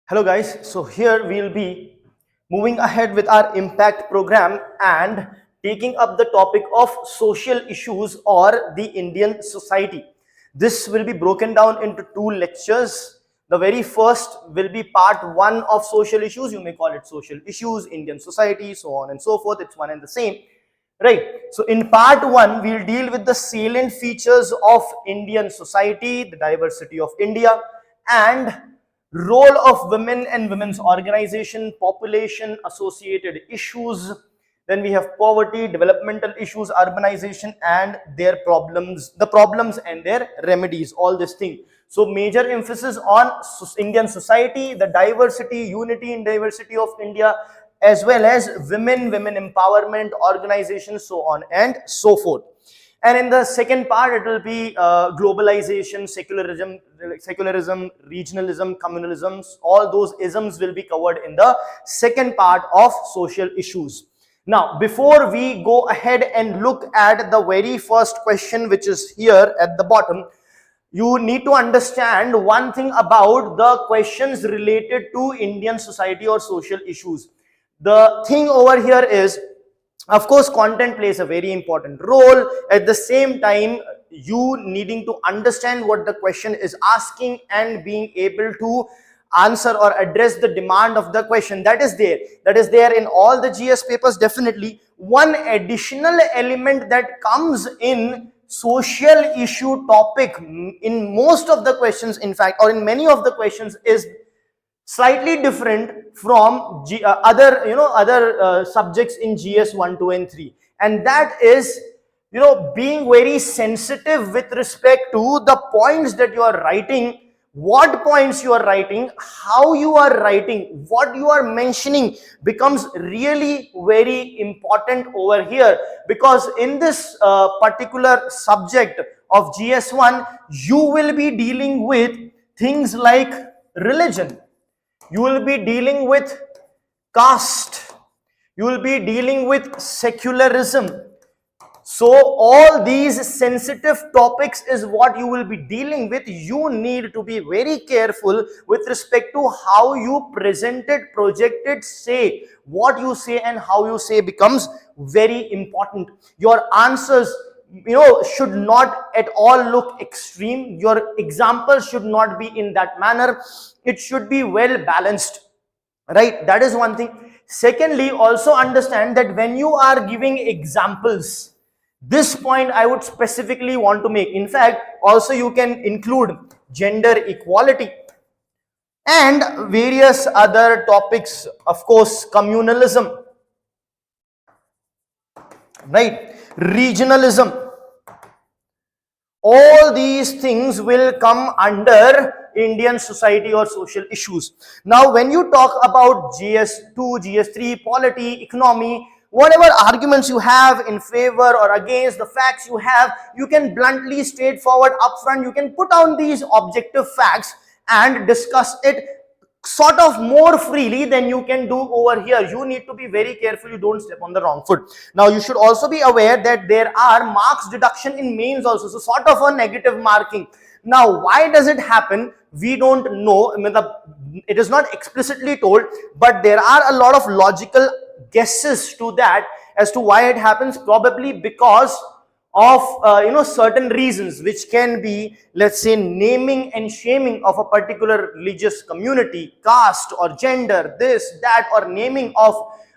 Hello guys, so here we'll be moving ahead with our impact program and taking up the topic of social issues or the Indian society. This will be broken down into two lectures. The very first will be part 1 of social issues. You may call it social issues, Indian society, so on and so forth. It's one and the same. Right. So in part 1, we'll deal with the salient features of Indian society, the diversity of India, and role of women and women's organization, population associated issues. Then we have poverty, developmental issues, urbanization, and their problems, the problems and their remedies, all this thing. So major emphasis on Indian society, the diversity, unity in diversity of India, as well as women empowerment, organizations, so on and so forth. And in the second part, it will be globalization, secularism, regionalism, communalism. All those isms will be covered in the second part of social issues. Now, before we go ahead and look at the very first question, which is here at the bottom, you need to understand one thing about the questions related to Indian society or social issues. The thing over here is, of course, content plays a very important role. At the same time, you needing to understand what the question is asking and being able to answer or address the demand of the question, that is there in all the GS papers. Definitely one additional element that comes in social issue topic in most of the questions, in fact, or in many of the questions, is slightly different from other subjects in GS 1, 2 and 3, and that is being very sensitive with respect to the points that you are writing, what points you are writing, how you are writing, what you are mentioning becomes really very important over here, because in this particular subject of GS1 you will be dealing with things like religion, you will be dealing with caste, you will be dealing with secularism. So all these sensitive topics is what you will be dealing with. You need to be very careful with respect to how you present it, project it, say what you say and how you say becomes very important. Your answers should not at all look extreme. Your examples should not be in that manner. It should be well balanced, right? That is one thing. Secondly, also understand that when you are giving examples, this point I would specifically want to make. In fact, also you can include gender equality and various other topics, of course, communalism, right? Regionalism. All these things will come under Indian society or social issues. Now, when you talk about GS2, GS3, polity, economy, whatever arguments you have in favor or against, the facts you have, you can bluntly, straightforward, upfront, you can put down these objective facts and discuss it sort of more freely than you can do over here. You need to be very careful you don't step on the wrong foot. Now you should also be aware that there are marks deduction in mains also, so sort of a negative marking. Now why does it happen? We don't know. I mean, it is not explicitly told, but there are a lot of logical guesses to that as to why it happens. Probably because of certain reasons, which can be, let's say, naming and shaming of a particular religious community, caste or gender, this, that, or naming of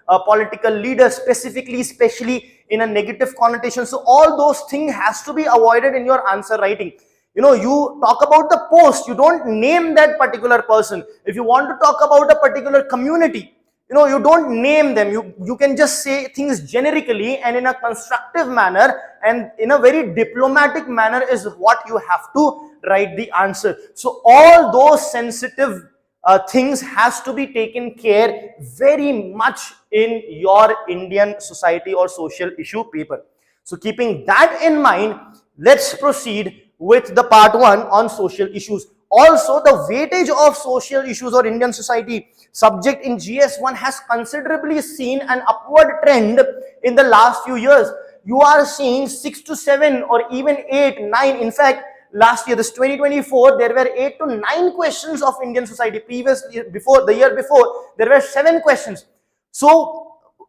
a political leader specifically, especially in a negative connotation. So all those things has to be avoided in your answer writing. You talk about the post, you don't name that particular person. If you want to talk about a particular community, you don't name them. You can just say things generically and in a constructive manner and in a very diplomatic manner is what you have to write the answer. So all those sensitive things has to be taken care very much in your Indian society or social issue paper. So keeping that in mind, let's proceed with the part 1 on social issues. Also, the weightage of social issues or Indian society subject in GS1 has considerably seen an upward trend in the last few years. You are seeing 6 to 7 or even 8, 9. In fact, last year, this 2024, there were 8 to 9 questions of Indian society. Previously, before the year before, there were 7 questions. So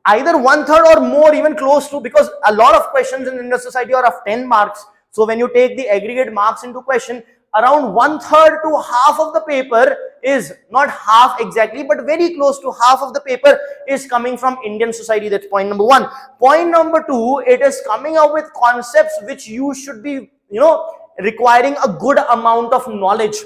either 1/3 or more, even close to, because a lot of questions in Indian society are of 10 marks. So when you take the aggregate marks into question, around 1/3 to half of the paper is, not half exactly, but very close to half of the paper is coming from Indian society. That's point number 1. Point number 2, it is coming up with concepts which you should be, requiring a good amount of knowledge.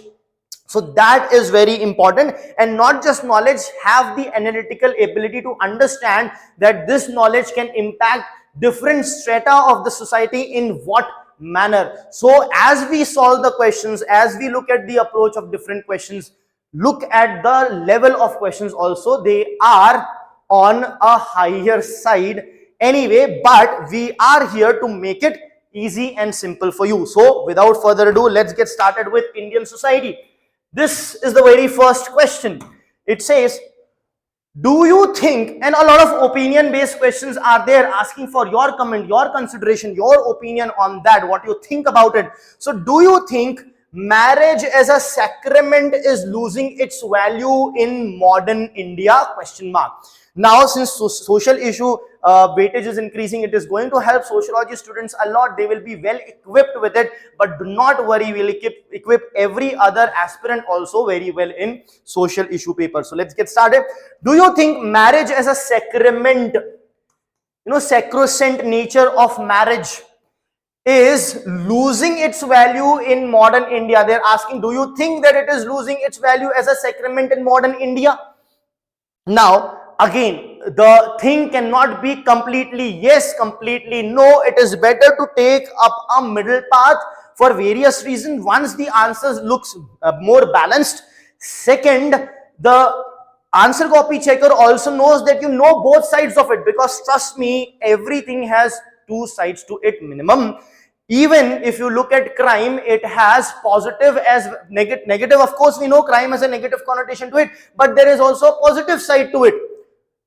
So that is very important, and not just knowledge, have the analytical ability to understand that this knowledge can impact different strata of the society in what manner. So as we solve the questions, as we look at the approach of different questions, look at the level of questions also. They are on a higher side anyway, but we are here to make it easy and simple for you. So without further ado, let's get started with Indian society. This is the very first question. It says, do you think, and a lot of opinion based questions are there, asking for your comment, your consideration, your opinion on that, what you think about it. So do you think marriage as a sacrament is losing its value in modern India? Question mark. Now, since social issue weightage is increasing, it is going to help sociology students a lot. They will be well equipped with it, but do not worry, we will equip every other aspirant also very well in social issue paper. So let's get started. Do you think marriage as a sacrament, sacrosanct nature of marriage is losing its value in modern India? They're asking, do you think that it is losing its value as a sacrament in modern India? Now, again, the thing cannot be completely yes, completely no. It is better to take up a middle path for various reasons. Once the answers looks more balanced. Second, the answer copy checker also knows that you know both sides of it, because trust me, everything has 2 sides to it minimum. Even if you look at crime, it has positive as negative. Of course, we know crime has a negative connotation to it, but there is also a positive side to it.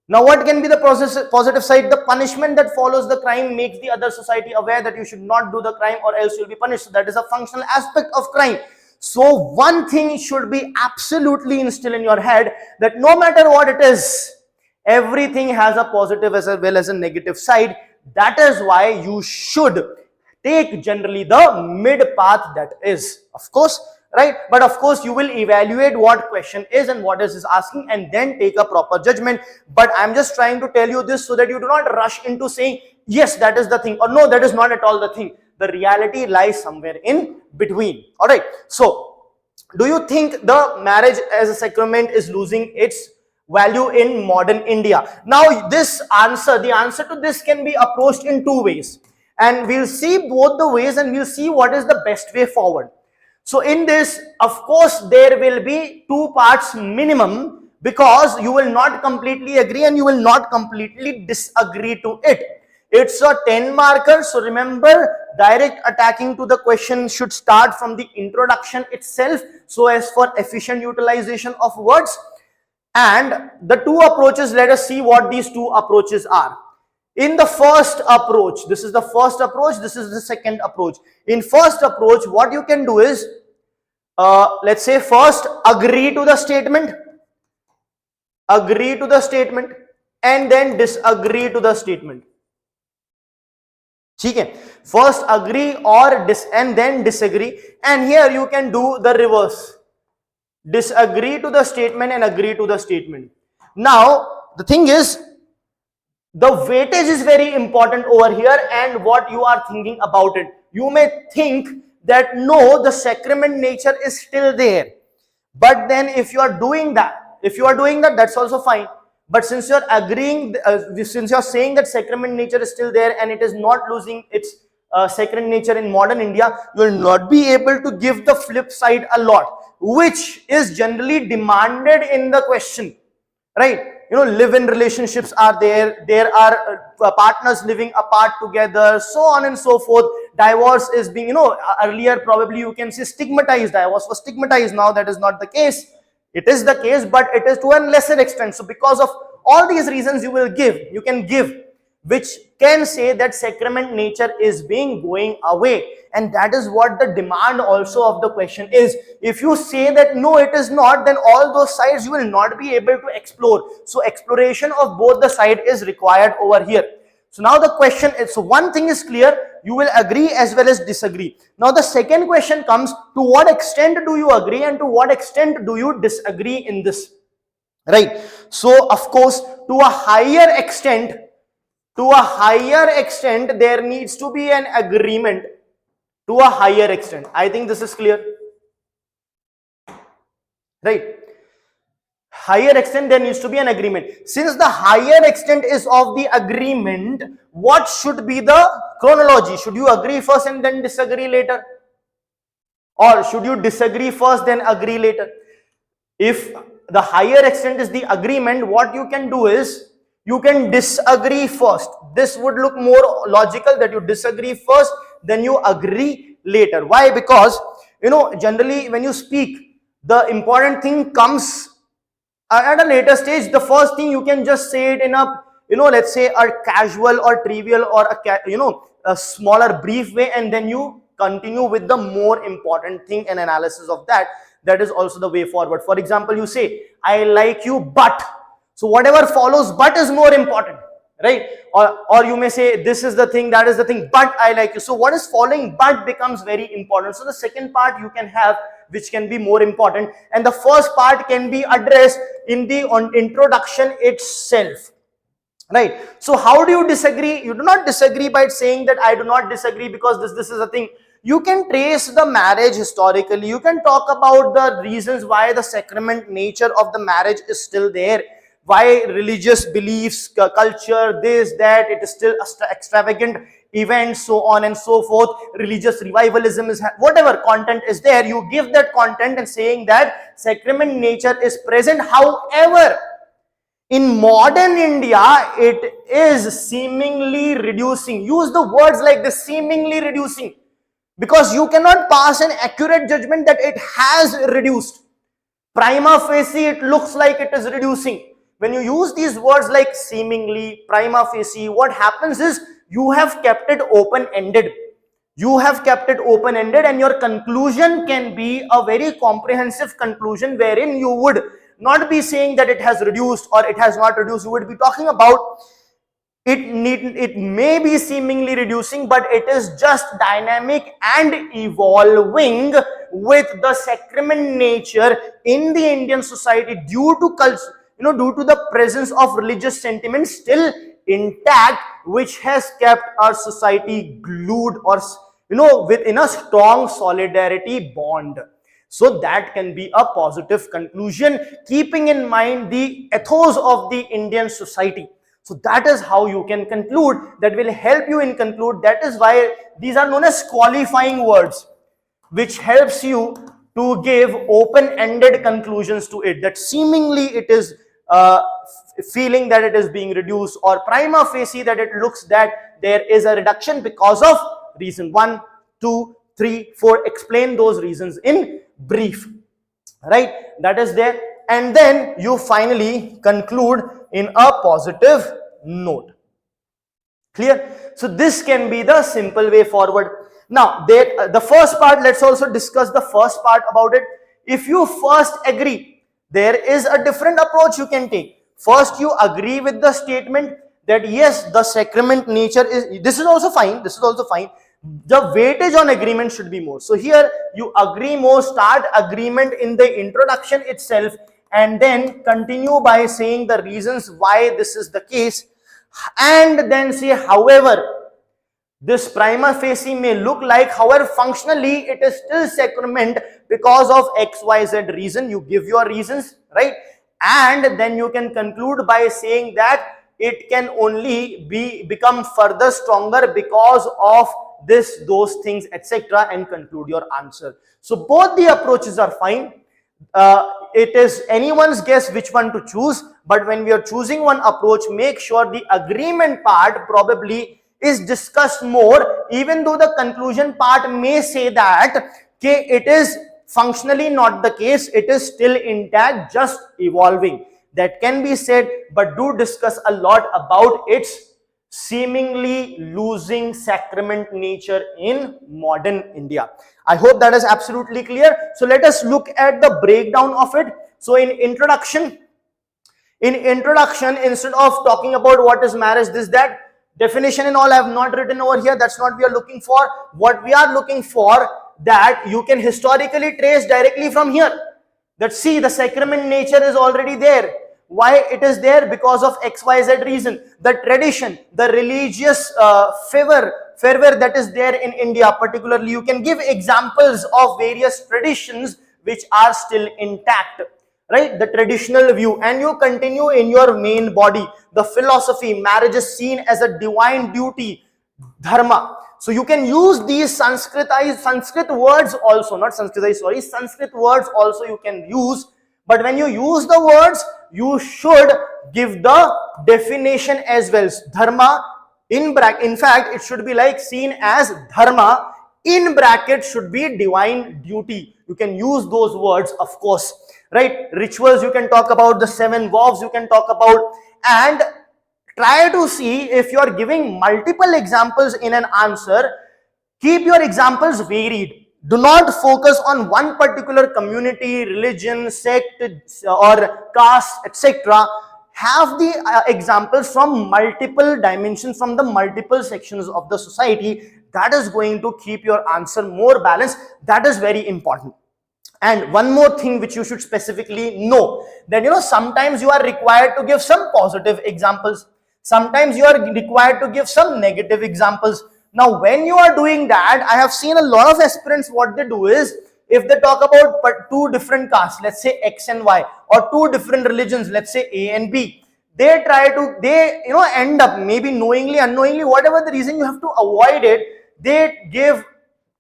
Now, what can be the positive side? The punishment that follows the crime makes the other society aware that you should not do the crime or else you'll be punished. So that is a functional aspect of crime. So one thing should be absolutely instilled in your head, that no matter what it is, everything has a positive as well as a negative side. That is why you should take generally the mid path, that is, of course, right? But of course, you will evaluate what question is and what is asking and then take a proper judgment. But I'm just trying to tell you this so that you do not rush into saying, yes, that is the thing, or no, that is not at all the thing. The reality lies somewhere in between. All right. So, do you think the marriage as a sacrament is losing its value in modern India? Now, the answer to this can be approached in 2 ways. And we'll see both the ways and we'll see what is the best way forward. So in this, of course, there will be 2 parts minimum, because you will not completely agree and you will not completely disagree to it. It's a 10 marker. So remember, direct attacking to the question should start from the introduction itself, so as for efficient utilization of words. And the 2 approaches, let us see what these 2 approaches are. In the first approach, this is the first approach, this is the second approach. In first approach, what you can do is, let's say first agree to the statement, and then disagree to the statement. Okay? First agree and then disagree, and here you can do the reverse. Disagree to the statement and agree to the statement. Now, the thing is, the weightage is very important over here, and what you are thinking about it. You may think that no, the sacrament nature is still there. But then if you are doing that, that's also fine. But since you are agreeing, since you are saying that sacrament nature is still there and it is not losing its sacred nature in modern India, you will not be able to give the flip side a lot, which is generally demanded in the question, right? Live-in relationships are there. There are partners living apart together, so on and so forth. Divorce is being, earlier probably you can say stigmatized. Divorce was stigmatized. Now that is not the case. It is the case, but it is to a lesser extent. So because of all these reasons, you can give which can say that sacrament nature is being going away. And that is what the demand also of the question is. If you say that no, it is not, then all those sides you will not be able to explore. So exploration of both the side is required over here. So now the question is, so one thing is clear, you will agree as well as disagree. Now the second question comes, to what extent do you agree and to what extent do you disagree in this? Right. So of course, to a higher extent, there needs to be an agreement. To a higher extent, I think this is clear, right? Higher extent, there needs to be an agreement. Since the higher extent is of the agreement, what should be the chronology? Should you agree first and then disagree later, or should you disagree first then agree later? If the higher extent is the agreement, what you can do is you can disagree first. This would look more logical, that you disagree first, then you agree later. Why? Because generally when you speak, the important thing comes at a later stage. The first thing you can just say it in a let's say a casual or trivial or a smaller brief way, and then you continue with the more important thing and analysis of that. That is also the way forward. For example, you say, I like you, but, so whatever follows but is more important, right? Or you may say, this is the thing, that is the thing, but I like you. So what is following but becomes very important. So the second part you can have, which can be more important, and the first part can be addressed in the introduction itself, right? So how do you disagree? You do not disagree by saying that I do not disagree because this is a thing. You can trace the marriage historically. You can talk about the reasons why the sacrament nature of the marriage is still there, why religious beliefs, culture, this, that, it is still extravagant events, so on and so forth. Religious revivalism is, whatever content is there, you give that content and saying that sacrament nature is present. However, in modern India, it is seemingly reducing. Use the words like this, seemingly reducing, because you cannot pass an accurate judgment that it has reduced. Prima facie, it looks like it is reducing. When you use these words like seemingly, prima facie, what happens is you have kept it open-ended. You have kept it open-ended, and your conclusion can be a very comprehensive conclusion, wherein you would not be saying that it has reduced or it has not reduced. You would be talking about it may be seemingly reducing, but it is just dynamic and evolving with the sacrament nature in the Indian society due to culture, due to the presence of religious sentiments still intact, which has kept our society glued or within a strong solidarity bond. So that can be a positive conclusion, keeping in mind the ethos of the Indian society. So that is how you can conclude. That will help you in conclude. That is why these are known as qualifying words, which helps you to give open-ended conclusions to it. That seemingly it is feeling that it is being reduced, or prima facie that it looks that there is a reduction because of reason 1, 2, 3, 4. Explain those reasons in brief, right? That is there. And then you finally conclude in a positive note. Clear? So this can be the simple way forward. Now, the first part, let's also discuss the first part about it. If you first agree, there is a different approach you can take. First, you agree with the statement that yes, the sacrament nature is, this is also fine, this is also fine. The weightage on agreement should be more. So here you agree more, start agreement in the introduction itself, and then continue by saying the reasons why this is the case, and then say, however, this prima facie may look like, however, functionally it is still sacrament because of XYZ reason. You give your reasons, right? And then you can conclude by saying that it can only become further stronger because of this, those things, etc., and conclude your answer. So both the approaches are fine. It is anyone's guess which one to choose, but when we are choosing one approach, make sure the agreement part probably is discussed more, even though the conclusion part may say that it is functionally not the case, it is still intact, just evolving. That can be said, but do discuss a lot about its seemingly losing sacrament nature in modern India. I hope that is absolutely clear. So let us look at the breakdown of it. So in introduction, instead of talking about what is marriage, this, that, definition and all, I have not written over here. That's not we are looking for. What we are looking for, that you can historically trace directly from here. That see, the sacrament nature is already there. Why it is there? Because of XYZ reason. The tradition, the religious fervor that is there in India particularly. You can give examples of various traditions which are still intact, right? The traditional view, and you continue in your main body. The philosophy, marriage is seen as a divine duty, dharma. So you can use these Sanskrit words also, not Sanskritized, sorry, Sanskrit words also you can use. But when you use the words, you should give the definition as well. Dharma in bracket, in fact, it should be like seen as dharma, in bracket should be divine duty. You can use those words, of course, right? Rituals you can talk about, the 7 vows you can talk about, and try to see if you are giving multiple examples in an answer, keep your examples varied. Do not focus on one particular community, religion, sect, or caste, etc. Have the examples from multiple dimensions, from the multiple sections of the society. That is going to keep your answer more balanced. That is very important. And one more thing which you should specifically know, that sometimes you are required to give some positive examples. Sometimes you are required to give some negative examples. Now, when you are doing that, I have seen a lot of aspirants, what they do is, if they talk about 2 different castes, let's say X and Y, or 2 different religions, let's say A and B, they end up, maybe knowingly, unknowingly, whatever the reason, you have to avoid it. They give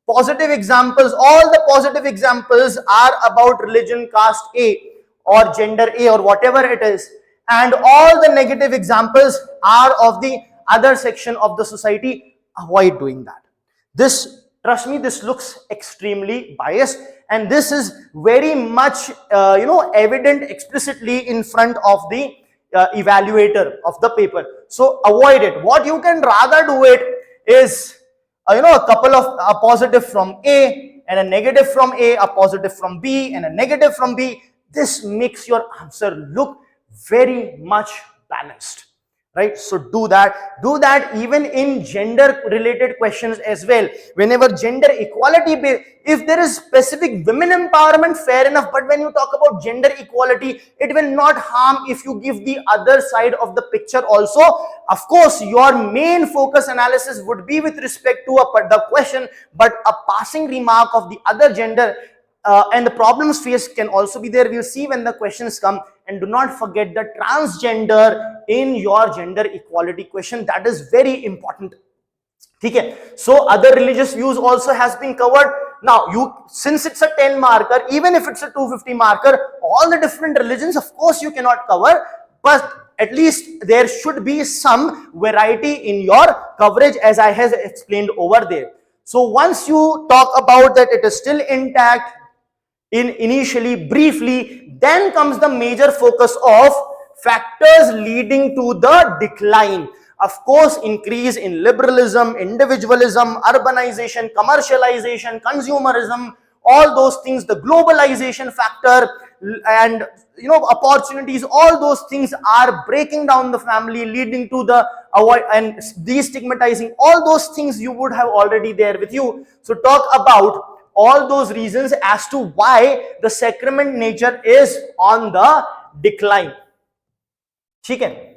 positive examples. All the positive examples are about religion, caste A, or gender A, or whatever it is. And all the negative examples are of the other section of the society. Avoid doing that. This, trust me, this looks extremely biased, and this is very much evident explicitly in front of the evaluator of the paper. So avoid it. What you can rather do it is a couple of a positive from A and a negative from A, a positive from B and a negative from B. This makes your answer look very much balanced, right? So do that even in gender related questions as well. Whenever gender equality, if there is specific women empowerment, fair enough, but when you talk about gender equality, it will not harm if you give the other side of the picture also. Of course, your main focus analysis would be with respect to the question, but a passing remark of the other gender and the problems faced can also be there. We'll see when the questions come. And do not forget the transgender in your gender equality question. That is very important. Okay. So other religious views also has been covered. Now, since it's a 10 marker, even if it's a 250 marker, all the different religions, of course, you cannot cover, but at least there should be some variety in your coverage, as I have explained over there. So once you talk about that it is still intact, initially, briefly, then comes the major focus of factors leading to the decline. Of course, increase in liberalism, individualism, urbanization, commercialization, consumerism, all those things, the globalization factor, and opportunities, all those things are breaking down the family, leading to the avoid and destigmatizing. All those things you would have already there with you. So talk about all those reasons as to why the sacrament nature is on the decline. Okay.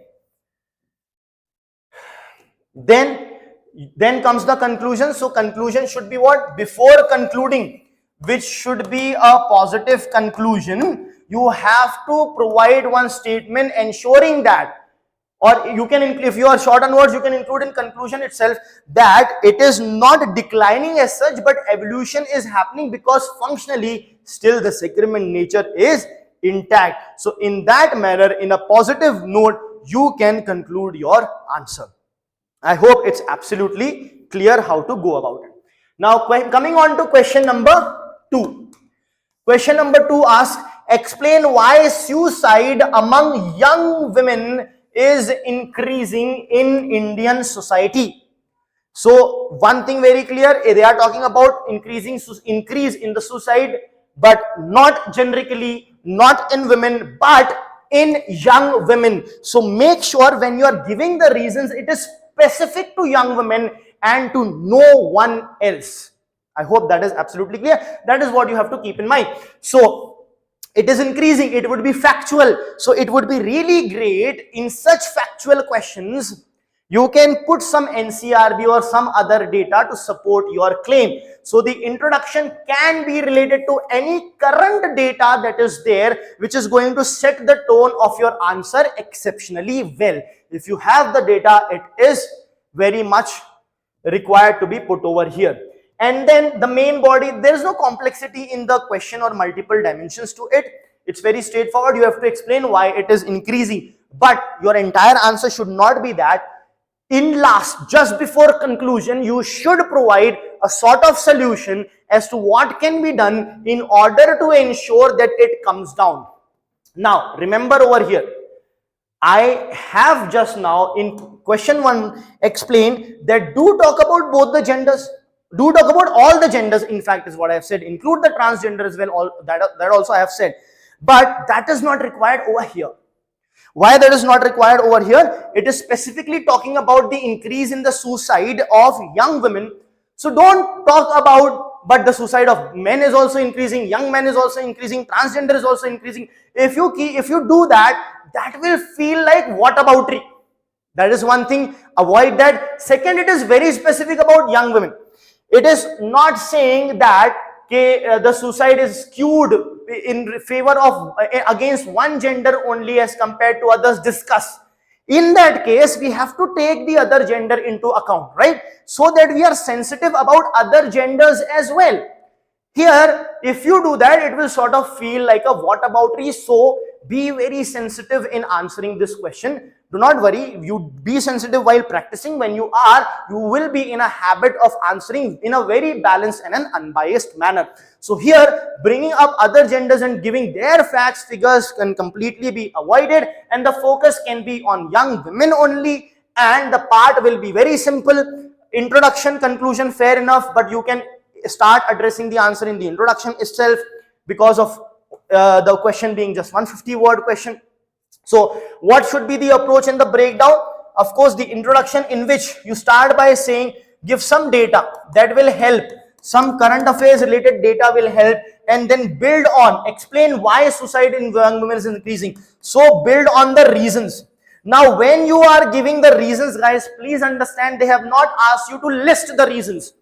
Then comes the conclusion. So conclusion should be what? Before concluding, which should be a positive conclusion, you have to provide one statement ensuring that, or you can, if you are short on words, you can include in conclusion itself that it is not declining as such, but evolution is happening because functionally still the sacrament nature is intact. So in that manner, in a positive note, you can conclude your answer. I hope it's absolutely clear how to go about it. Now coming on to question number 2. Question number 2 asks, explain why suicide among young women is increasing in Indian society. So one thing very clear, they are talking about increase in the suicide, but not generically, not in women, but in young women. So make sure when you are giving the reasons, it is specific to young women and to no one else. I hope that is absolutely clear. That is what you have to keep in mind. So it is increasing, it would be factual. So it would be really great in such factual questions, you can put some NCRB or some other data to support your claim. So the introduction can be related to any current data that is there, which is going to set the tone of your answer exceptionally well. If you have the data, it is very much required to be put over here. And then the main body, there is no complexity in the question or multiple dimensions to it. It's very straightforward. You have to explain why it is increasing, but your entire answer should not be that. In last, just before conclusion, you should provide a sort of solution as to what can be done in order to ensure that it comes down. Now, remember over here, I have just now in question 1 explained that do talk about both the genders. Do talk about all the genders, in fact, is what I have said. Include the transgender as well, all that also I have said. But that is not required over here. Why that is not required over here? It is specifically talking about the increase in the suicide of young women. So don't talk about, but the suicide of men is also increasing, young men is also increasing, transgender is also increasing. If you do that, that will feel like whataboutery. That is one thing, avoid that. Second, it is very specific about young women. It is not saying that the suicide is skewed in favor of against one gender only as compared to others. Discuss. In that case, we have to take the other gender into account, right? So that we are sensitive about other genders as well. Here, if you do that, it will sort of feel like a whataboutery. So be very sensitive in answering this question. Do not worry, you be sensitive while practicing. When you are, you will be in a habit of answering in a very balanced and an unbiased manner. So here, bringing up other genders and giving their facts, figures can completely be avoided, and the focus can be on young women only, and the part will be very simple. Introduction, conclusion, fair enough, but you can start addressing the answer in the introduction itself because of the question being just 150-word question. So what should be the approach and the breakdown? Of course, the introduction, in which you start by saying, give some data that will help, some current affairs related data will help, and then build on, explain why suicide in young women is increasing. So build on the reasons. Now when you are giving the reasons, guys, please understand, they have not asked you to list the reasons.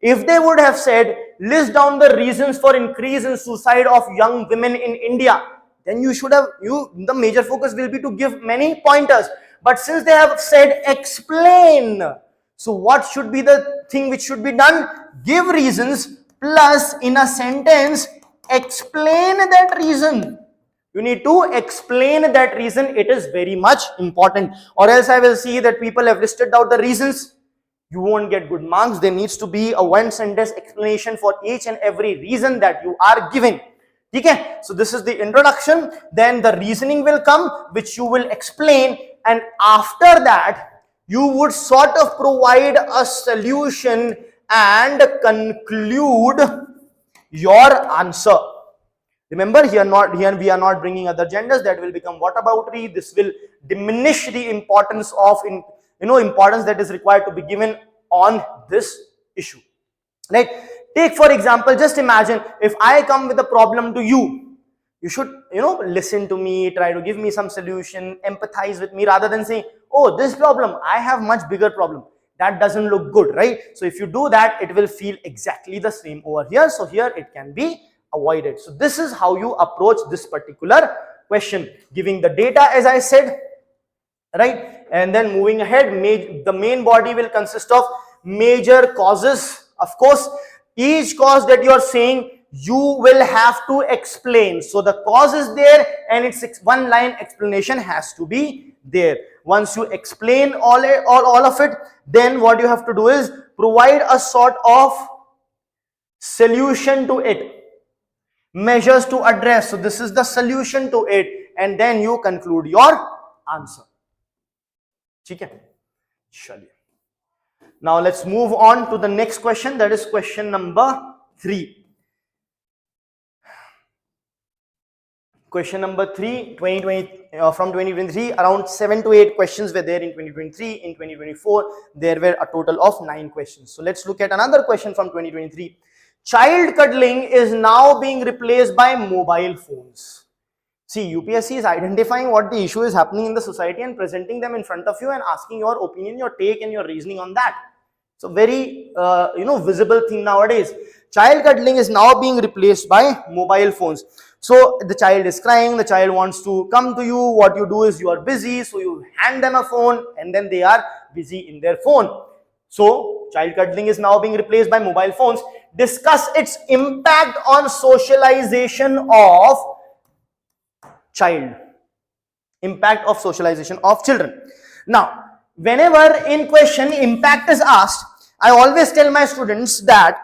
If they would have said, list down the reasons for increase in suicide of young women in India, then you should have, the major focus will be to give many pointers. But since they have said explain, so what should be the thing which should be done? Give reasons plus in a sentence, explain that reason. You need to explain that reason. It is very much important, or else I will see that people have listed out the reasons. You won't get good marks. There needs to be a one sentence explanation for each and every reason that you are giving. Okay, so this is the introduction, then the reasoning will come, which you will explain, and after that you would sort of provide a solution and conclude your answer. Remember, here we are not bringing other genders. That will become whataboutery. This will diminish the importance of importance that is required to be given on this issue, right? Take for example, just imagine if I come with a problem to you, you should listen to me, try to give me some solution, empathize with me, rather than saying, oh, this problem, I have much bigger problem. That doesn't look good, right? So if you do that, it will feel exactly the same over here. So here it can be avoided. So this is how you approach this particular question, giving the data as I said, right? And then moving ahead, the main body will consist of major causes. Of course, each cause that you are saying, you will have to explain. So the cause is there and its one line explanation has to be there. Once you explain all of it, then what you have to do is provide a sort of solution to it, measures to address. So this is the solution to it, and then you conclude your answer. ठीक है, चलिए. Now let's move on to the next question, that is question number 3. Question number 3, 2020, from 2023, around 7 to 8 questions were there in 2023. In 2024, there were a total of 9 questions. So let's look at another question from 2023. Child cuddling is now being replaced by mobile phones. See, UPSC is identifying what the issue is happening in the society and presenting them in front of you and asking your opinion, your take and your reasoning on that. It's a very, visible thing nowadays. Child cuddling is now being replaced by mobile phones. So the child is crying, the child wants to come to you. What you do is you are busy, so you hand them a phone and then they are busy in their phone. So child cuddling is now being replaced by mobile phones. Discuss its impact on socialization of child. Impact of socialization of children. Now, whenever in question impact is asked, I always tell my students that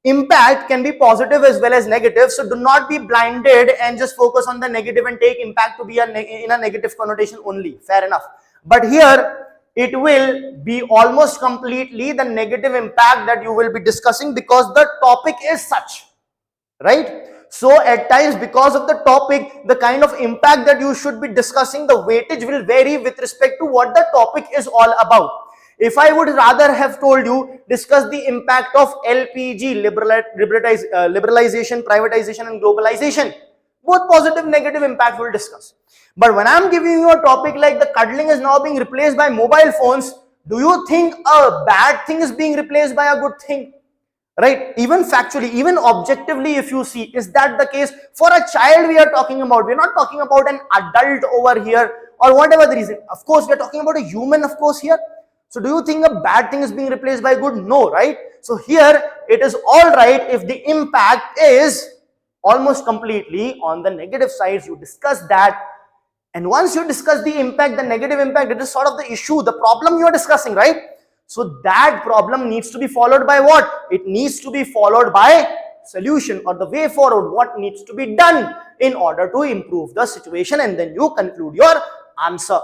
impact can be positive as well as negative. So do not be blinded and just focus on the negative and take impact to be in a negative connotation only. Fair enough. But here it will be almost completely the negative impact that you will be discussing because the topic is such, right? So at times, because of the topic, the kind of impact that you should be discussing, the weightage will vary with respect to what the topic is all about. If I would rather have told you, discuss the impact of LPG, liberalization, privatization and globalization, both positive, negative impact we'll discuss. But when I'm giving you a topic like the cuddling is now being replaced by mobile phones, do you think a bad thing is being replaced by a good thing? Right? Even factually, even objectively, if you see, is that the case? For a child we are talking about, we're not talking about an adult over here or whatever the reason. Of course, we're talking about a human, of course, here. So do you think a bad thing is being replaced by good? No, right? So here it is all right if the impact is almost completely on the negative sides. You discuss that, and once you discuss the impact, the negative impact, it is sort of the issue, the problem you are discussing, right? So that problem needs to be followed by what? It needs to be followed by solution or the way forward, what needs to be done in order to improve the situation, and then you conclude your answer.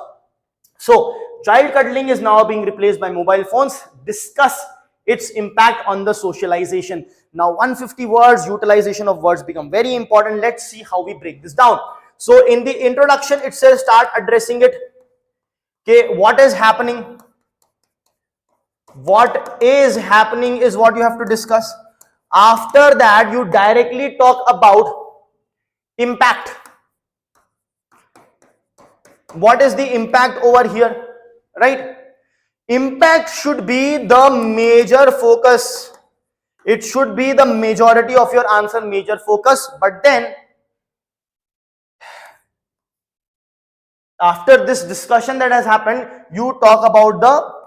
So child cuddling is now being replaced by mobile phones. Discuss its impact on the socialization. Now 150 words, utilization of words become very important. Let's see how we break this down. So in the introduction it says start addressing it. Okay, what is happening? What is happening is what you have to discuss. After that you directly talk about impact. What is the impact over here, right? Impact should be the major focus. It should be the majority of your answer, major focus. But then after this discussion that has happened, you talk about the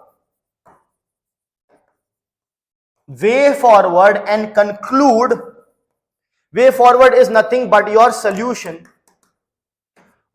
way forward and conclude. Way forward is nothing but your solution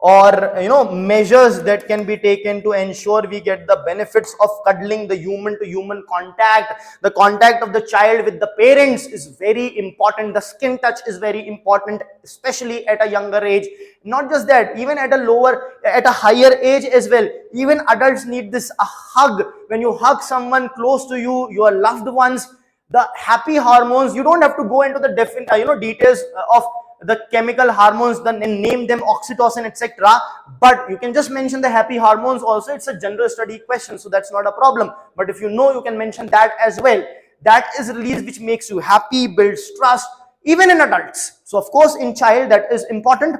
or measures that can be taken to ensure we get the benefits of cuddling. The human to human contact, the contact of the child with the parents is very important. The skin touch is very important, especially at a younger age. Not just that, even at a higher age as well, even adults need this. A hug, when you hug someone close to you, your loved ones, the happy hormones, you don't have to go into the details of the chemical hormones, name them, oxytocin, etc. But you can just mention the happy hormones also. It's a general study question, so that's not a problem. But if you know, you can mention that as well. That is release which makes you happy, builds trust, even in adults. So of course in child that is important,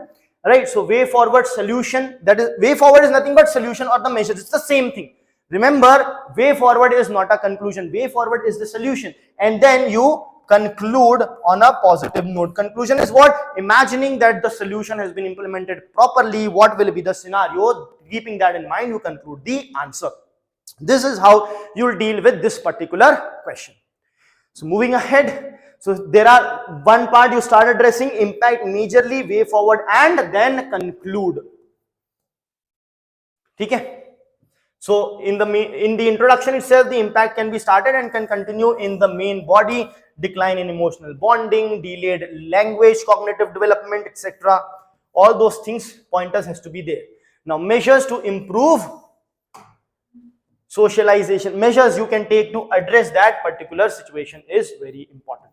right? So way forward, solution, that is, way forward is nothing but solution or the measures. It's the same thing. Remember, way forward is not a conclusion. Way forward is the solution, and then you conclude on a positive note. Conclusion is what? Imagining that the solution has been implemented properly. What will be the scenario? Keeping that in mind, you conclude the answer. This is how you'll deal with this particular question. So moving ahead, so there are one part you start addressing impact majorly, way forward, and then conclude. Okay. So in the introduction itself, the impact can be started and can continue in the main body. Decline in emotional bonding, delayed language, cognitive development, etc. All those things, pointers has to be there. Now measures to improve socialization measures you can take to address that particular situation is very important.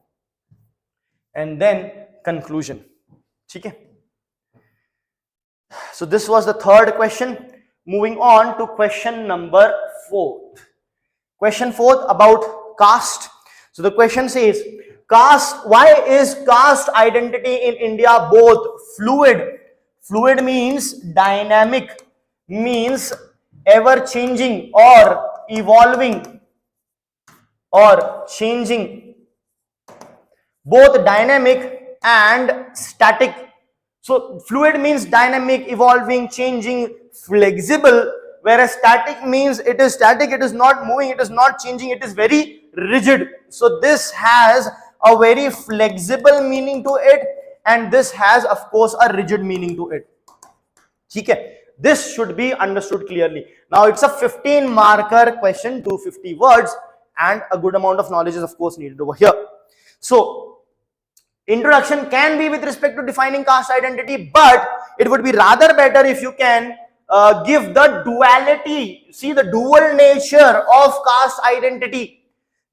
And then conclusion. Okay. So this was the third question. Moving on to question number 4. Question 4 about caste. So the question says, caste, why is caste identity in India both fluid? Fluid means dynamic, means ever changing or evolving or changing, both dynamic and static. So fluid means dynamic, evolving, changing, flexible, whereas static means it is static, it is not moving, it is not changing, it is very rigid. So this has a very flexible meaning to it, and this has of course a rigid meaning to it. Okay, this should be understood clearly. Now it's a 15 marker question, 250 words, and a good amount of knowledge is of course needed over here. So introduction can be with respect to defining caste identity, but it would be rather better if you can give the duality, see the dual nature of caste identity.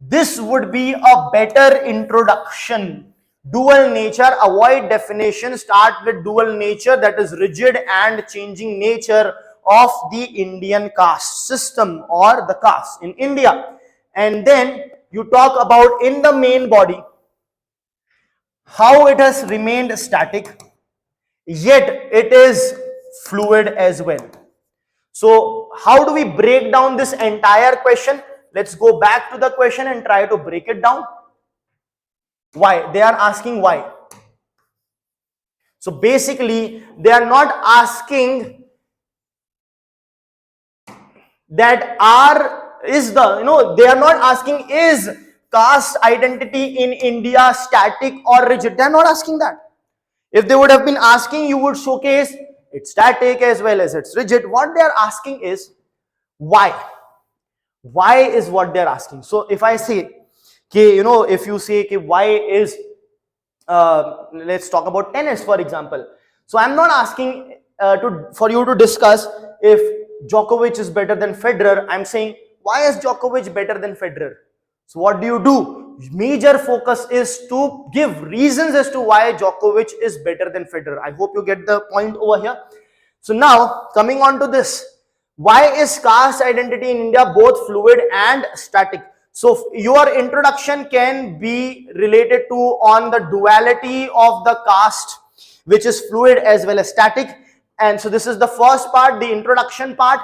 This would be a better introduction. Dual nature, avoid definition, start with dual nature, that is rigid and changing nature of the Indian caste system or the caste in India. And then you talk about in the main body, how it has remained static, yet it is fluid as well. So how do we break down this entire question? Let's go back to the question and try to break it down. Why? They are asking why. So basically, they are not asking that they are not asking is caste identity in India static or rigid. They are not asking that. If they would have been asking, you would showcase it's static as well as it's rigid. What they are asking is why. Why is what they are asking. So if I say, if you say why is, let's talk about tennis for example. So I'm not asking for you to discuss if Djokovic is better than Federer. I'm saying why is Djokovic better than Federer. So what do? Major focus is to give reasons as to why Djokovic is better than Federer. I hope you get the point over here. So now coming on to this, why is caste identity in India both fluid and static? So your introduction can be related to on the duality of the caste, which is fluid as well as static. And so this is the first part, the introduction part.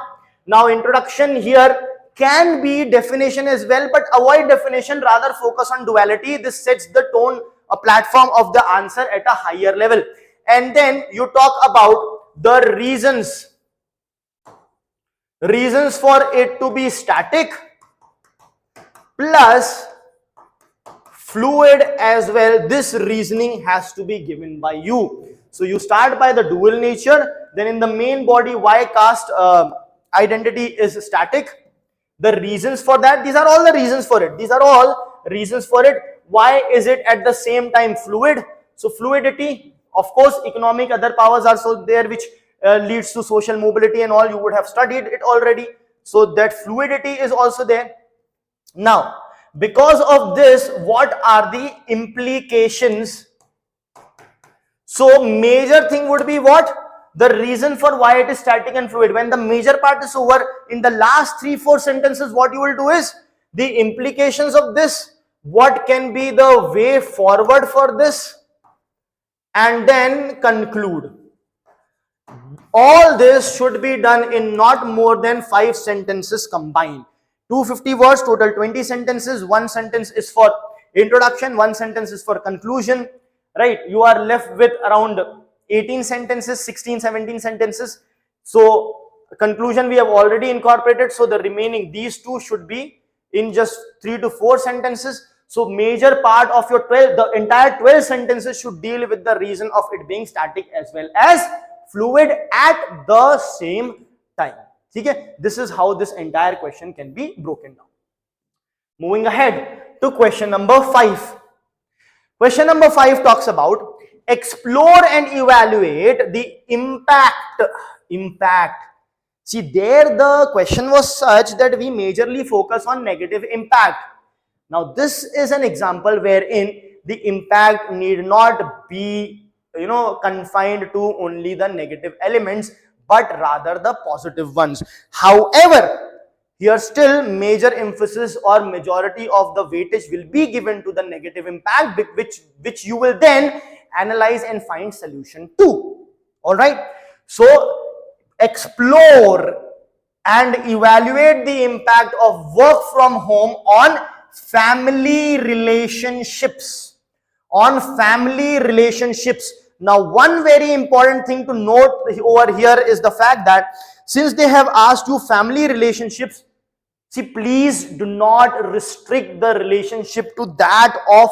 Now introduction here can be definition as well, but avoid definition, rather focus on duality. This sets the tone, a platform of the answer at a higher level. And then you talk about the reasons for it to be static plus fluid as well. This reasoning has to be given by you. So you start by the dual nature, then in the main body why caste identity is static, the reasons for that. These are all the reasons for it. These are all reasons for it. Why is it at the same time fluid? So fluidity, of course, economic other powers are so there, which leads to social mobility and all. You would have studied it already. So that fluidity is also there. Now, because of this, what are the implications? So major thing would be what? The reason for why it is static and fluid. When the major part is over, in the last 3-4 sentences, what you will do is the implications of this, what can be the way forward for this, and then conclude. All this should be done in not more than 5 sentences combined. 250 words, total 20 sentences. 1 sentence is for introduction, 1 sentence is for conclusion, right? You are left with around 18 sentences, 16, 17 sentences. So conclusion we have already incorporated. So the remaining, these two should be in just 3 to 4 sentences. So major part of your the entire 12 sentences should deal with the reason of it being static as well as fluid at the same time. Okay? This is how this entire question can be broken down. Moving ahead to question number 5. Question number 5 talks about explore and evaluate the impact. See, there the question was such that we majorly focus on negative impact. Now, this is an example wherein the impact need not be, confined to only the negative elements, but rather the positive ones. However, here still major emphasis or majority of the weightage will be given to the negative impact, which you will then analyze and find solution to. All right. So explore and evaluate the impact of work from home on family relationships. Now, one very important thing to note over here is the fact that since they have asked you family relationships, see, please do not restrict the relationship to that of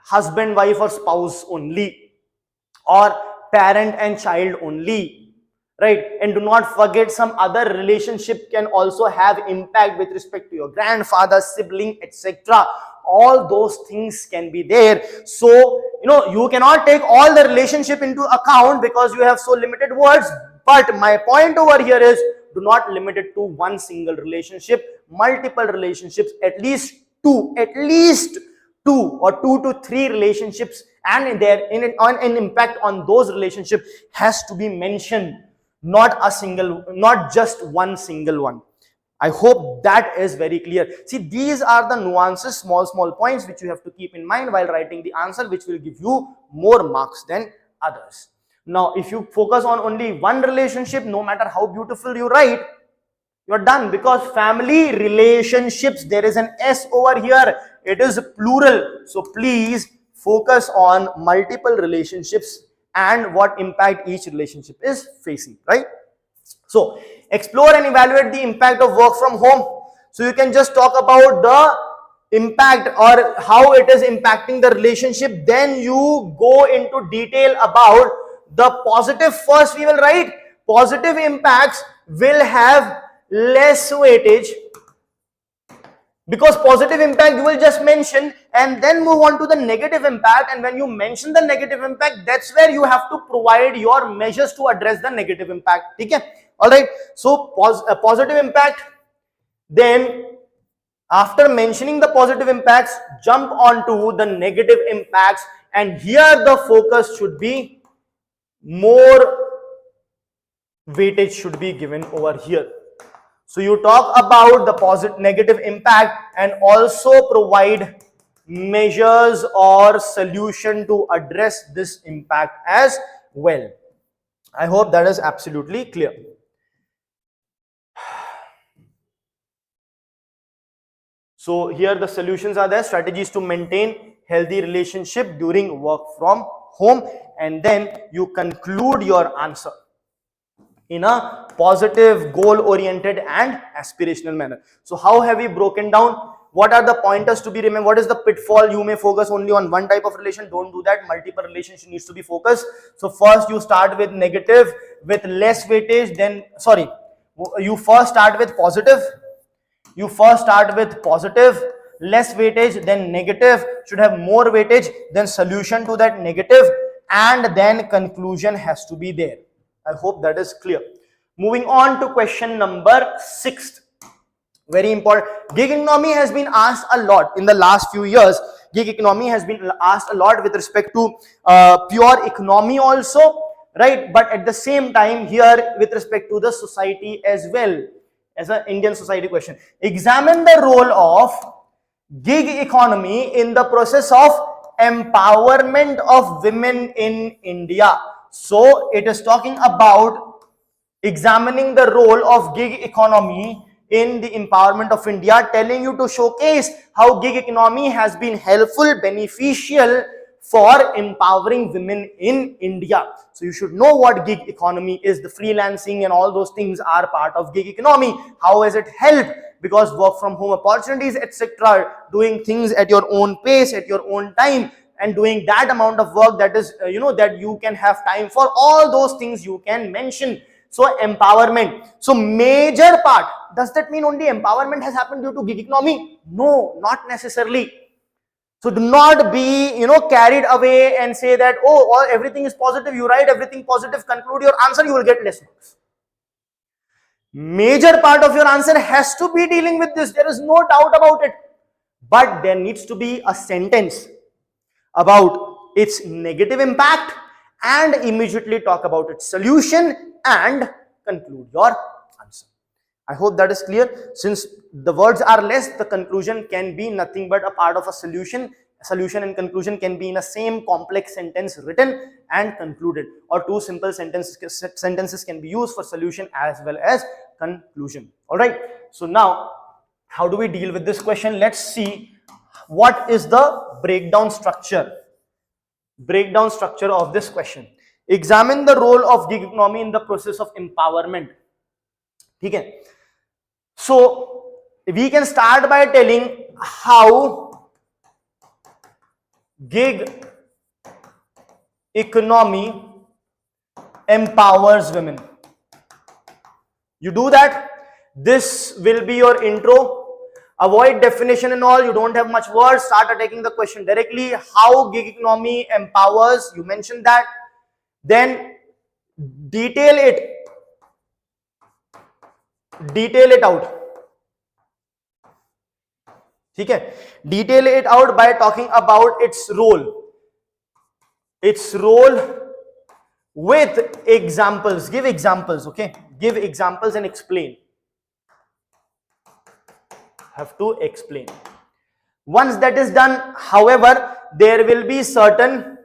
husband, wife, or spouse only, or parent and child only, right? And do not forget, some other relationship can also have impact with respect to your grandfather, sibling, etc. All those things can be there. So you cannot take all the relationship into account because you have so limited words. But my point over here is, do not limit it to one single relationship, multiple relationships, at least two or two to three relationships, and an impact on those relationships has to be mentioned, not just one single one. I hope that is very clear. See, these are the nuances, small points which you have to keep in mind while writing the answer, which will give you more marks than others. Now, if you focus on only one relationship, no matter how beautiful you write, you're done, because family relationships, there is an S over here, it is plural. So please focus on multiple relationships and what impact each relationship is facing, right? So explore and evaluate the impact of work from home. So you can just talk about the impact or how it is impacting the relationship, then you go into detail about the positive. First we will write positive impacts will have less weightage, because positive impact you will just mention, and then move on to the negative impact. And when you mention the negative impact, that's where you have to provide your measures to address the negative impact. Okay, all right. So positive impact, then after mentioning the positive impacts, jump onto the negative impacts, and here the focus should be, more weightage should be given over here. So you talk about the negative impact and also provide measures or solution to address this impact as well. I hope that is absolutely clear. So here the solutions are there: strategies to maintain healthy relationship during work from home, and then you conclude your answer in a positive, goal-oriented and aspirational manner. So how have we broken down? What are the pointers to be remembered? What is the pitfall? You may focus only on one type of relation. Don't do that. Multiple relationship needs to be focused. So first you start with negative with less weightage, then you first start with positive. Less weightage, then negative, should have more weightage, then solution to that negative, and then conclusion has to be there. I hope that is clear. Moving on to question number 6. Very important. Gig economy has been asked a lot in the last few years. Gig economy has been asked a lot with respect to pure economy also, right? But at the same time here with respect to the society as well, as an Indian society question. Examine the role of gig economy in the process of empowerment of women in India. So it is talking about examining the role of gig economy in the empowerment of India, telling you to showcase how gig economy has been helpful, beneficial for empowering women in India. So you should know what gig economy is. The freelancing and all those things are part of gig economy. How has it helped? Because work from home opportunities, etc., doing things at your own pace, at your own time, and doing that amount of work that is that you can have time for, all those things you can mention. So empowerment. So major part, does that mean only empowerment has happened due to gig economy? No, not necessarily. So do not be carried away and say that, oh, everything is positive. You write everything positive, conclude your answer, you will get less marks. Major part of your answer has to be dealing with this. There is no doubt about it. But there needs to be a sentence about its negative impact and immediately talk about its solution and conclude your answer. I hope that is clear. Since the words are less, the conclusion can be nothing but a part of a solution. Solution and conclusion can be in a same complex sentence written and concluded, or two simple sentences can be used for solution as well as conclusion. All right. So now, how do we deal with this question? Let's see what is the breakdown structure of this question. Examine the role of gig economy in the process of empowerment. Okay. So we can start by telling how gig economy empowers women. You do that. This will be your intro. Avoid definition and all. You don't have much words. Start attacking the question directly. How gig economy empowers. You mentioned that. Then detail it out. Okay. Detail it out by talking about its role. Its role with examples. Give examples. Okay. Give examples and explain. Have to explain. Once that is done, however, there will be certain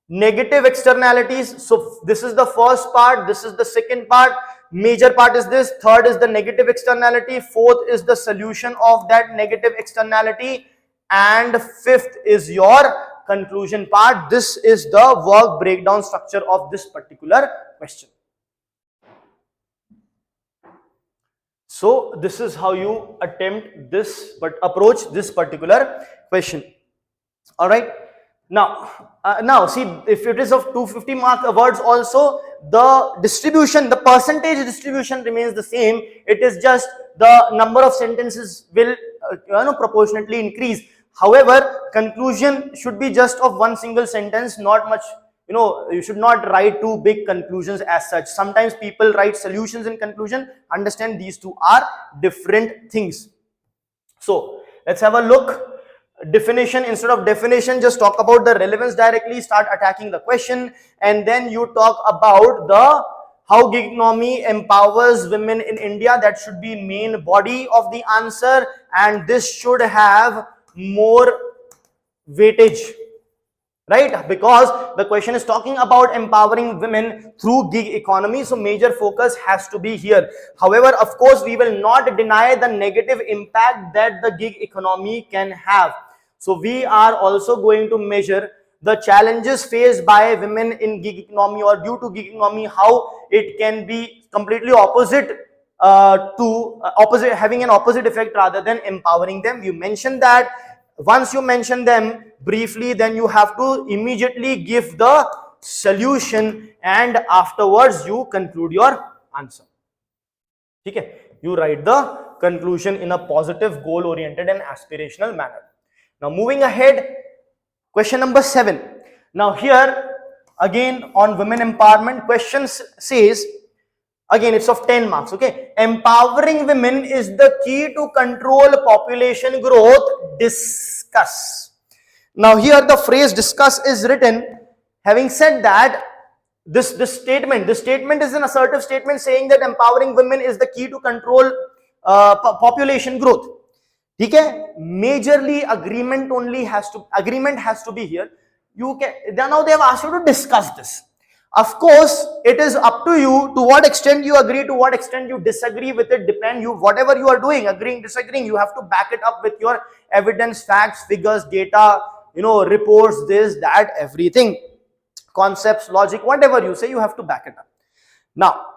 negative externalities. So this is the first part, this is the second part, major part is this, third is the negative externality, fourth is the solution of that negative externality, and fifth is your conclusion part. This is the work breakdown structure of this particular question. So this is how you attempt this, but approach this particular question. All right. Now see, if it is of 250 words also, the distribution, the percentage distribution remains the same. It is just the number of sentences will proportionately increase. However, conclusion should be just of one single sentence, not much. You should not write two big conclusions as such. Sometimes people write solutions in conclusion. Understand these two are different things. So let's have a look. Definition, instead of definition, just talk about the relevance directly, start attacking the question, and then you talk about the how gig economy empowers women in India. That should be main body of the answer, and this should have more weightage, right? Because the question is talking about empowering women through gig economy, so major focus has to be here. However, of course, we will not deny the negative impact that the gig economy can have. So we are also going to measure the challenges faced by women in gig economy or due to gig economy, how it can be completely opposite having an opposite effect rather than empowering them. You mentioned that. Once you mention them briefly, then you have to immediately give the solution, and afterwards you conclude your answer. Okay? You write the conclusion in a positive, goal oriented and aspirational manner. Now moving ahead, question number 7. Now here again on women empowerment, question says, again it's of 10 marks. Okay, empowering women is the key to control population growth. Discuss. Now here the phrase discuss is written. Having said that, this statement is an assertive statement saying that empowering women is the key to control population growth. Okay, majorly agreement has to be here. Now they have asked you to discuss this. Of course, it is up to you to what extent you agree, to what extent you disagree with it. Whatever you are doing, agreeing, disagreeing, you have to back it up with your evidence, facts, figures, data, reports, this, that, everything, concepts, logic, whatever you say, you have to back it up. Now,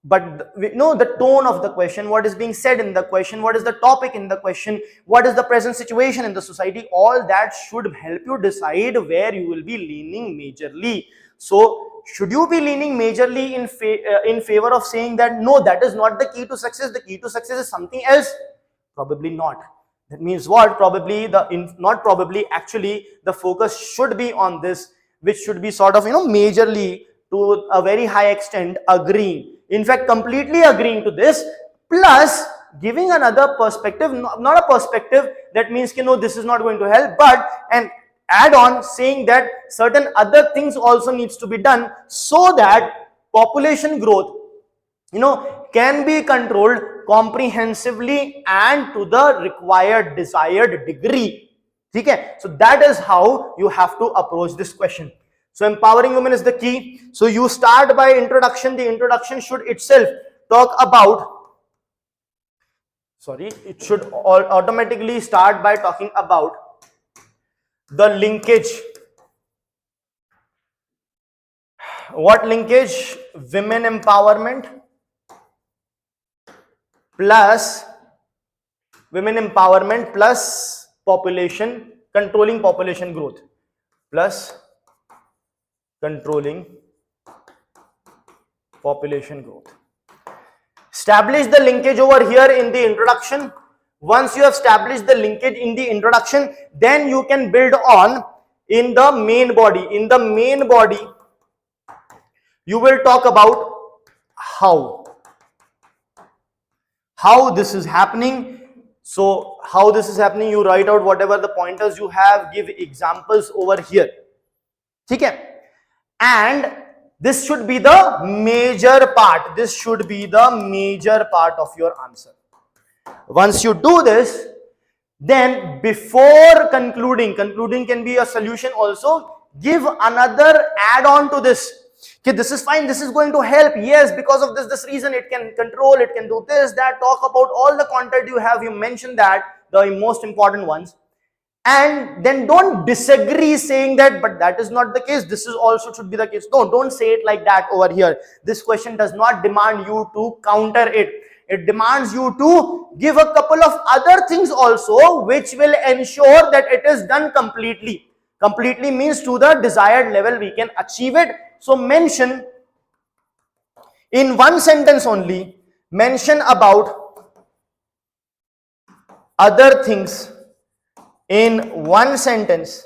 but we know the tone of the question, what is being said in the question, what is the topic in the question, what is the present situation in the society, all that should help you decide where you will be leaning majorly. So should you be leaning majorly in favor of saying that no, that is not the key to success, the key to success is something else? Probably not. That means what? Actually the focus should be on this, which should be sort of majorly to a very high extent agreeing. in fact completely agreeing to this, plus giving another perspective, not a perspective that means no, this is not going to help, but an add on saying that certain other things also needs to be done so that population growth can be controlled comprehensively and to the required desired degree. Okay, so that is how you have to approach this question. So empowering women is the key. So you start by introduction. The introduction should itself talk about, it should automatically start by talking about the linkage. What linkage? Women empowerment plus population, controlling population growth, plus controlling population growth. Establish the linkage over here in the introduction. Once you have established the linkage in the introduction, then you can build on in the main body. In the main body, you will talk about how this is happening. So how this is happening, you write out whatever the pointers you have, give examples over here. Okay, and this should be the major part. This should be the major part of your answer. Once you do this, then before concluding can be a solution also, give another add-on to this. Okay, this is fine, this is going to help, yes, because of this reason it can control, it can do this, that, talk about all the content you have, you mention that, the most important ones, and then don't disagree saying that, but that is not the case, this is also should be the case. No, don't say it like that over here. This question does not demand you to counter it. It demands you to give a couple of other things also which will ensure that it is done completely. Completely means to the desired level we can achieve it. So mention in one sentence only, mention about other things in one sentence,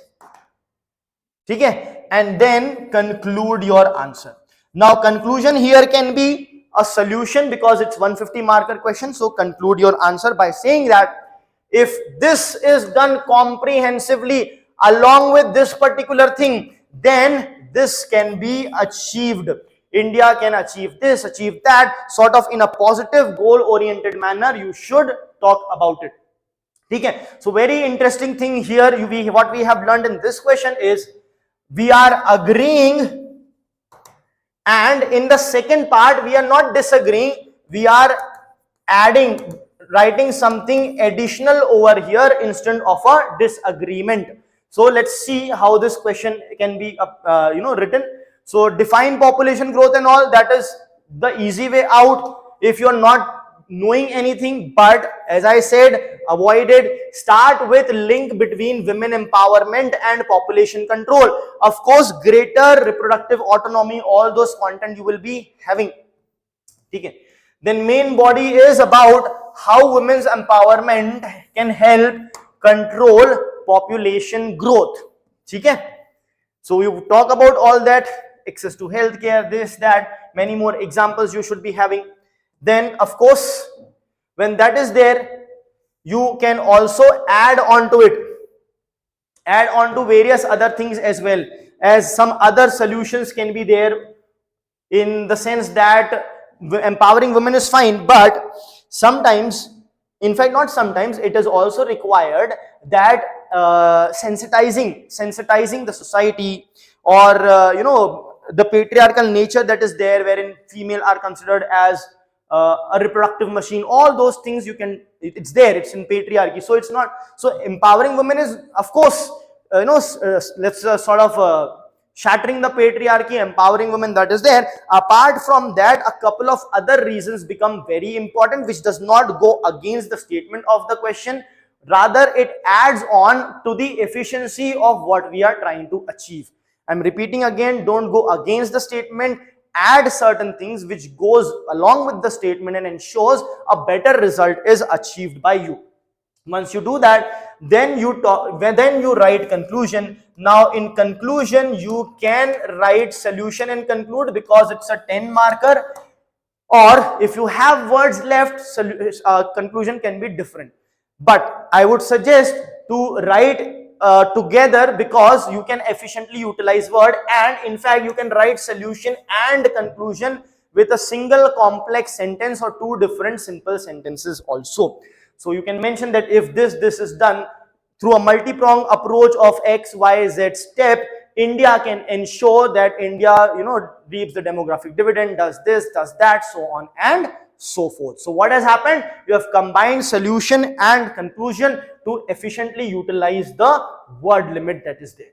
okay, and then conclude your answer. Now conclusion here can be a solution because it's 150 marker question. So conclude your answer by saying that if this is done comprehensively along with this particular thing, then this can be achieved. India can achieve this, achieve that, sort of in a positive goal oriented manner. You should talk about it. Okay, so very interesting thing here, what we have learned in this question is we are agreeing, and in the second part we are not disagreeing, we are adding, writing something additional over here instead of a disagreement. So let's see how this question can be written. So define population growth and all, that is the easy way out if you're not knowing anything, but as I said, avoid it. Start with link between women empowerment and population control. Of course, greater reproductive autonomy, all those content you will be having. Okay. Then main body is about how women's empowerment can help control population growth. Okay. So you talk about all that, access to healthcare, this, that, many more examples you should be having. Then of course, when that is there, you can also add on to it, add on to various other things as well, as some other solutions can be there, in the sense that empowering women is fine, but sometimes, in fact not sometimes, it is also required that sensitizing the society, or the patriarchal nature that is there, wherein female are considered as a reproductive machine. All those things you can, it's there, it's in patriarchy. So it's not, so empowering women is of course let's sort of shattering the patriarchy, empowering women, that is there. Apart from that, a couple of other reasons become very important, which does not go against the statement of the question, rather it adds on to the efficiency of what we are trying to achieve. I'm repeating again, don't go against the statement, add certain things which goes along with the statement and ensures a better result is achieved by you. Once you do that, then you write conclusion. Now in conclusion, you can write solution and conclude, because it's a 10 marker. or if you have words left, conclusion can be different. But I would suggest to write together, because you can efficiently utilize word, and in fact you can write solution and conclusion with a single complex sentence or two different simple sentences also. So you can mention that if this is done through a multi-pronged approach of X, Y, Z step, India can ensure that India, reaps the demographic dividend, does this, does that, so on and so forth. So what has happened? You have combined solution and conclusion to efficiently utilize the word limit that is there.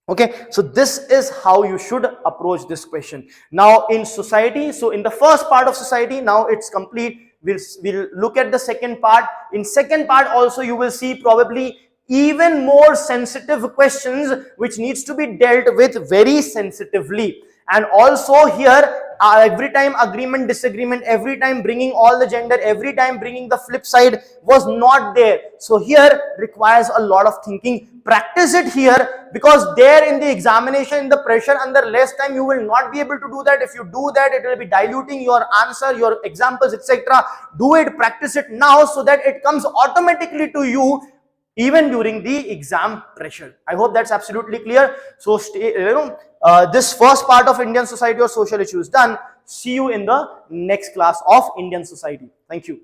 Okay, so this is how you should approach this question. Now in society, so in the first part of society, now it's complete. We'll look at the second part. In second part also you will see probably even more sensitive questions which needs to be dealt with very sensitively. And also here, every time agreement, disagreement, every time bringing all the gender, every time bringing the flip side was not there. So here requires a lot of thinking. Practice it here, because there in the examination, in the pressure, under less time, you will not be able to do that. If you do that, it will be diluting your answer, your examples, etc. Do it, practice it now, so that it comes automatically to you even during the exam pressure. I hope that's absolutely clear. So this first part of Indian society or social issues done. See you in the next class of Indian society. Thank you.